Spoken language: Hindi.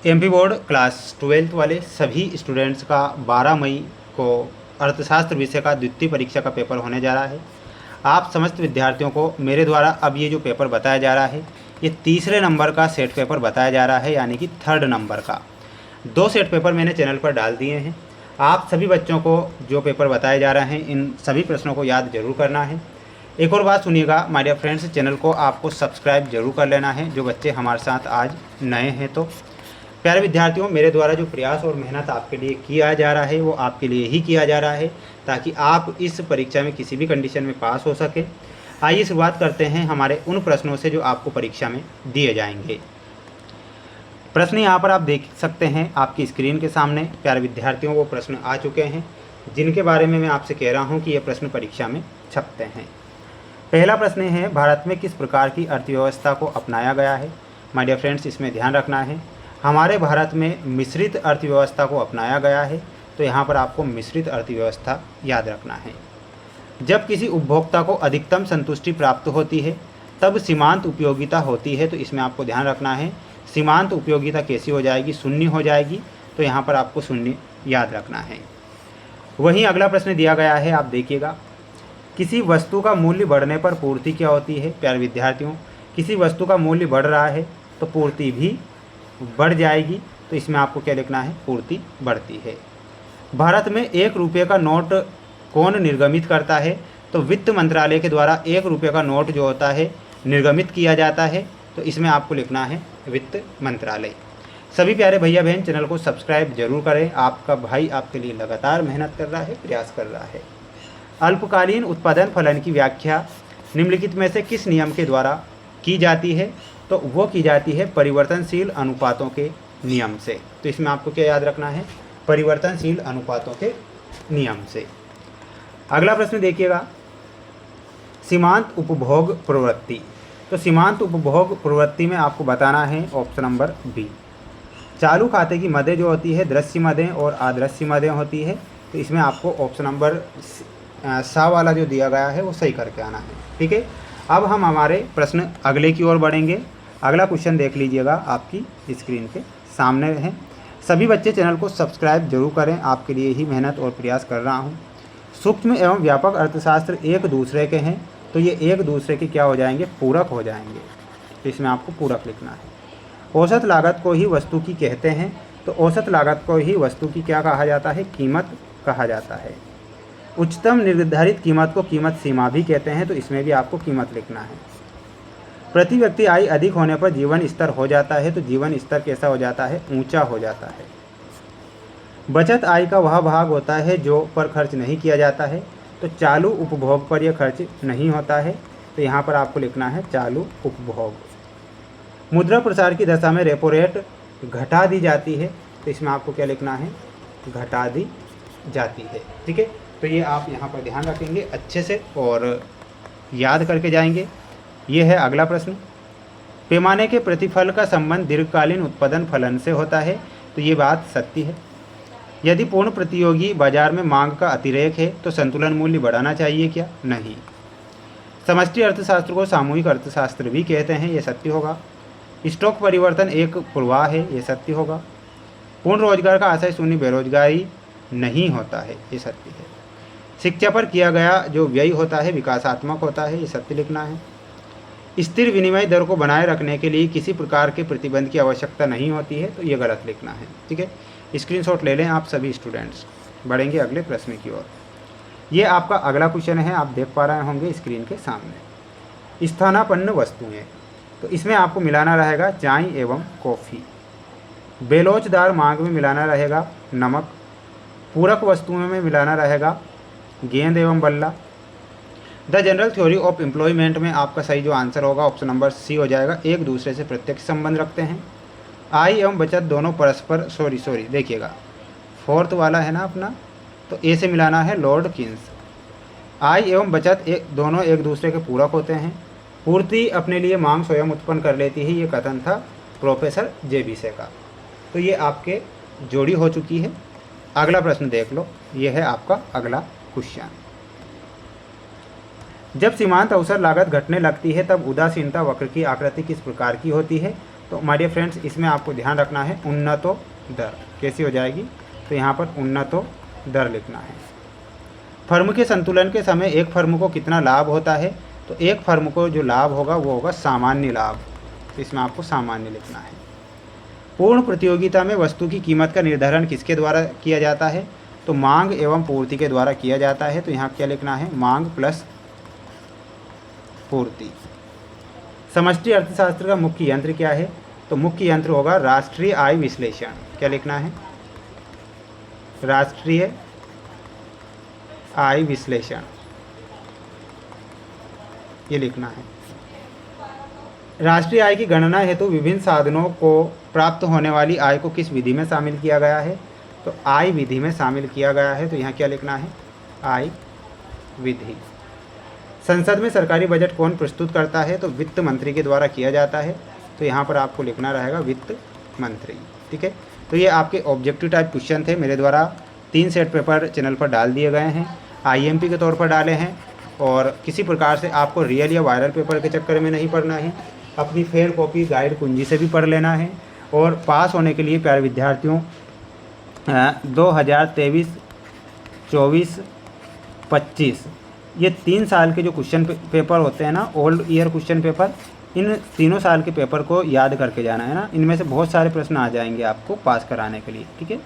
एमपी बोर्ड क्लास 12th वाले सभी स्टूडेंट्स का 12 मई को अर्थशास्त्र विषय का द्वितीय परीक्षा का पेपर होने जा रहा है। आप समस्त विद्यार्थियों को मेरे द्वारा अब ये जो पेपर बताया जा रहा है ये तीसरे नंबर का सेट पेपर बताया जा रहा है, यानी कि थर्ड नंबर का। 2 सेट पेपर मैंने चैनल पर डाल दिए हैं। आप सभी बच्चों को जो पेपर बताए जा रहे हैं इन सभी प्रश्नों को याद जरूर करना है। एक और बात सुनिएगा माय डियर फ्रेंड्स, चैनल को आपको सब्सक्राइब जरूर कर लेना है जो बच्चे हमारे साथ आज नए हैं। तो प्यारे विद्यार्थियों, मेरे द्वारा जो प्रयास और मेहनत आपके लिए किया जा रहा है वो आपके लिए ही किया जा रहा है ताकि आप इस परीक्षा में किसी भी कंडीशन में पास हो सके। आइए शुरुआत करते हैं हमारे उन प्रश्नों से जो आपको परीक्षा में दिए जाएंगे। प्रश्न यहाँ पर आप देख सकते हैं आपकी स्क्रीन के सामने। प्यारे विद्यार्थियों, वो प्रश्न आ चुके हैं जिनके बारे में मैं आपसे कह रहा हूँ कि ये प्रश्न परीक्षा में छपते हैं। पहला प्रश्न है, भारत में किस प्रकार की अर्थव्यवस्था को अपनाया गया है। माय डियर फ्रेंड्स, इसमें ध्यान रखना है हमारे भारत में मिश्रित अर्थव्यवस्था को अपनाया गया है, तो यहाँ पर आपको मिश्रित अर्थव्यवस्था याद रखना है। जब किसी उपभोक्ता को अधिकतम संतुष्टि प्राप्त होती है तब सीमांत उपयोगिता होती है, तो इसमें आपको ध्यान रखना है सीमांत उपयोगिता कैसी हो जाएगी, शून्य हो जाएगी, तो यहाँ पर आपको शून्य याद रखना है। वहीं अगला प्रश्न दिया गया है, आप देखिएगा, किसी वस्तु का मूल्य बढ़ने पर पूर्ति क्या होती है। प्यारे विद्यार्थियों, किसी वस्तु का मूल्य बढ़ रहा है तो पूर्ति भी बढ़ जाएगी, तो इसमें आपको क्या लिखना है, पूर्ति बढ़ती है। भारत में 1 रुपये का नोट कौन निर्गमित करता है, तो वित्त मंत्रालय के द्वारा 1 रुपये का नोट जो होता है निर्गमित किया जाता है, तो इसमें आपको लिखना है वित्त मंत्रालय। सभी प्यारे भैया बहन चैनल को सब्सक्राइब जरूर करें, आपका भाई आपके लिए लगातार मेहनत कर रहा है, प्रयास कर रहा है। अल्पकालीन उत्पादन फलन की व्याख्या निम्नलिखित में से किस नियम के द्वारा की जाती है, तो वो की जाती है परिवर्तनशील अनुपातों के नियम से। तो इसमें आपको क्या याद रखना है, परिवर्तनशील अनुपातों के नियम से। अगला प्रश्न देखिएगा, सीमांत उपभोग प्रवृत्ति। तो सीमांत उपभोग प्रवृत्ति में आपको बताना है ऑप्शन नंबर बी। चालू खाते की मदें जो होती है दृश्य मदें और अदृश्य मदें होती है, तो इसमें आपको ऑप्शन नंबर सा वाला जो दिया गया है वो सही करके आना है। ठीक है, अब हम हमारे प्रश्न अगले की ओर बढ़ेंगे। अगला क्वेश्चन देख लीजिएगा, आपकी स्क्रीन के सामने है। सभी बच्चे चैनल को सब्सक्राइब जरूर करें, आपके लिए ही मेहनत और प्रयास कर रहा हूं। सूक्ष्म एवं व्यापक अर्थशास्त्र एक दूसरे के हैं, तो ये एक दूसरे के क्या हो जाएंगे, पूरक हो जाएंगे, तो इसमें आपको पूरक लिखना है। औसत लागत को ही वस्तु की कहते हैं, तो औसत लागत को ही वस्तु की क्या कहा जाता है, कीमत कहा जाता है। उच्चतम निर्धारित कीमत को कीमत सीमा भी कहते हैं, तो इसमें भी आपको कीमत लिखना है। प्रति व्यक्ति आय अधिक होने पर जीवन स्तर हो जाता है, तो जीवन स्तर कैसा हो जाता है, ऊंचा हो जाता है। बचत आय का वह भाग होता है जो पर खर्च नहीं किया जाता है, तो चालू उपभोग पर यह खर्च नहीं होता है, तो यहाँ पर आपको लिखना है चालू उपभोग। मुद्रा प्रसार की दशा में रेपो रेट घटा दी जाती है, तो इसमें आपको क्या लिखना है, घटा दी जाती है। ठीक है, तो ये आप यहाँ पर ध्यान रखेंगे अच्छे से और याद करके जाएंगे। ये है अगला प्रश्न, पैमाने के प्रतिफल का संबंध दीर्घकालीन उत्पादन फलन से होता है, तो ये बात सत्य है। यदि पूर्ण प्रतियोगी बाजार में मांग का अतिरेक है तो संतुलन मूल्य बढ़ाना चाहिए क्या, नहीं। समष्टि अर्थशास्त्र को सामूहिक अर्थशास्त्र भी कहते हैं, ये सत्य होगा। स्टॉक परिवर्तन एक प्रवाह है, ये सत्य होगा। पूर्ण रोजगार का आशय शून्य बेरोजगारी नहीं होता है, ये सत्य है। शिक्षा पर किया गया जो व्यय होता है विकासात्मक होता है, ये सत्य लिखना है। स्थिर विनिमय दर को बनाए रखने के लिए किसी प्रकार के प्रतिबंध की आवश्यकता नहीं होती है, तो ये गलत लिखना है। ठीक है, स्क्रीनशॉट ले लें आप सभी स्टूडेंट्स। बढ़ेंगे अगले प्रश्न की ओर। ये आपका अगला क्वेश्चन है, आप देख पा रहे होंगे स्क्रीन के सामने। स्थानापन्न वस्तुएं, तो इसमें आपको मिलाना रहेगा चाय एवं कॉफ़ी। बेलोचदार मांग में मिलाना रहेगा नमक। पूरक वस्तुओं में मिलाना रहेगा गेंद एवं बल्ला। The general theory of employment में आपका सही जो आंसर होगा ऑप्शन नंबर सी हो जाएगा, एक दूसरे से प्रत्यक्ष संबंध रखते हैं। आय एवं बचत दोनों परस्पर सॉरी देखिएगा, फोर्थ वाला है ना अपना, तो ए से मिलाना है लॉर्ड किन्स। आय एवं बचत दोनों एक दूसरे के पूरक होते हैं। पूर्ति अपने लिए मांग स्वयं उत्पन्न कर लेती है, ये कथन था प्रोफेसर जेबीसे का। तो ये आपके जोड़ी हो चुकी है। अगला प्रश्न देख लो, ये है आपका अगला क्वेश्चन। जब सीमांत अवसर लागत घटने लगती है तब उदासीनता वक्र की आकृति किस प्रकार की होती है, तो माय डियर फ्रेंड्स, इसमें आपको ध्यान रखना है उन्नतो दर कैसी हो जाएगी, तो यहाँ पर उन्नतो दर लिखना है। फर्म के संतुलन के समय एक फर्म को कितना लाभ होता है, तो एक फर्म को जो लाभ होगा वो होगा सामान्य लाभ, तो इसमें आपको सामान्य लिखना है। पूर्ण प्रतियोगिता में वस्तु की कीमत का निर्धारण किसके द्वारा किया जाता है, तो मांग एवं पूर्ति के द्वारा किया जाता है, तो यहाँ क्या लिखना है, मांग प्लस पूर्ति। समष्टि अर्थशास्त्र का मुख्य यंत्र क्या है, तो मुख्य यंत्र होगा राष्ट्रीय आय विश्लेषण। क्या लिखना है, राष्ट्रीय आय विश्लेषण, ये लिखना है। राष्ट्रीय आय की गणना हेतु विभिन्न साधनों को प्राप्त होने वाली आय को किस विधि में शामिल किया गया है, तो आय विधि में शामिल किया गया है, तो यहाँ क्या लिखना है, आय विधि। संसद में सरकारी बजट कौन प्रस्तुत करता है, तो वित्त मंत्री के द्वारा किया जाता है, तो यहाँ पर आपको लिखना रहेगा वित्त मंत्री। ठीक है, तो ये आपके ऑब्जेक्टिव टाइप क्वेश्चन थे, मेरे द्वारा 3 सेट पेपर चैनल पर डाल दिए गए हैं, IMP के तौर पर डाले हैं। और किसी प्रकार से आपको रियल या वायरल पेपर के चक्कर में नहीं पढ़ना है, अपनी फेयर कॉपी गाइड कुंजी से भी पढ़ लेना है। और पास होने के लिए प्यारे विद्यार्थियों 2023, 24, 25 ये 3 साल के जो क्वेश्चन पेपर होते हैं ना, ओल्ड ईयर क्वेश्चन पेपर, इन तीनों साल के पेपर को याद करके जाना है ना, इनमें से बहुत सारे प्रश्न आ जाएंगे आपको पास कराने के लिए। ठीक है।